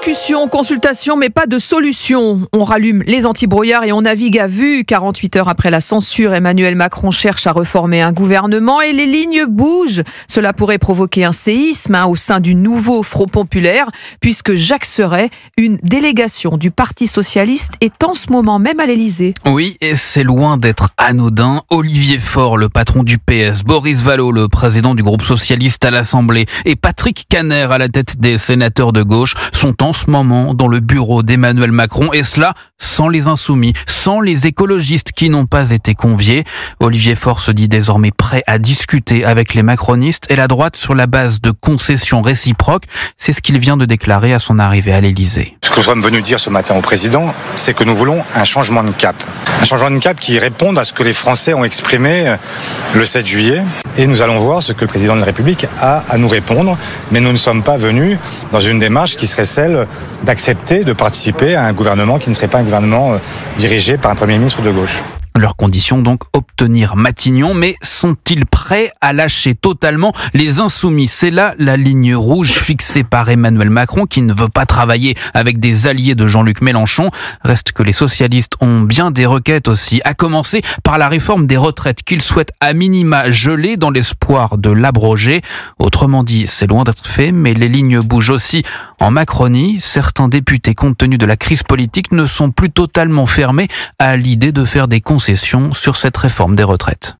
Allocution, consultation, mais pas de solution. On rallume les antibrouillards et on navigue à vue. 48 heures après la censure, Emmanuel Macron cherche à reformer un gouvernement et les lignes bougent. Cela pourrait provoquer un séisme au sein du nouveau Front populaire, puisque Jacques Serret, une délégation du Parti socialiste, est en ce moment même à l'Élysée. Oui, et c'est loin d'être anodin. Olivier Faure, le patron du PS, Boris Vallaud, le président du groupe socialiste à l'Assemblée, et Patrick Kanner à la tête des sénateurs de gauche sont en ce moment dans le bureau d'Emmanuel Macron, et cela sans les insoumis, sans les écologistes qui n'ont pas été conviés. Olivier Faure se dit désormais prêt à discuter avec les macronistes et la droite sur la base de concessions réciproques. C'est ce qu'il vient de déclarer à son arrivée à l'Élysée. Ce que nous sommes venus dire ce matin au président, c'est que nous voulons un changement de cap. Un changement de cap qui réponde à ce que les Français ont exprimé le 7 juillet. Et nous allons voir ce que le président de la République a à nous répondre. Mais nous ne sommes pas venus dans une démarche qui serait celle d'accepter de participer à un gouvernement qui ne serait pas un gouvernement dirigé par un Premier ministre de gauche. Leur condition donc, obtenir Matignon, mais sont-ils prêts à lâcher totalement les insoumis? C'est là la ligne rouge fixée par Emmanuel Macron qui ne veut pas travailler avec des alliés de Jean-Luc Mélenchon. Reste que les socialistes ont bien des requêtes aussi, à commencer par la réforme des retraites qu'ils souhaitent à minima geler dans l'espoir de l'abroger. Autrement dit, c'est loin d'être fait, mais les lignes bougent aussi en Macronie. Certains députés, compte tenu de la crise politique, ne sont plus totalement fermés à l'idée de faire des concessions sur cette réforme des retraites.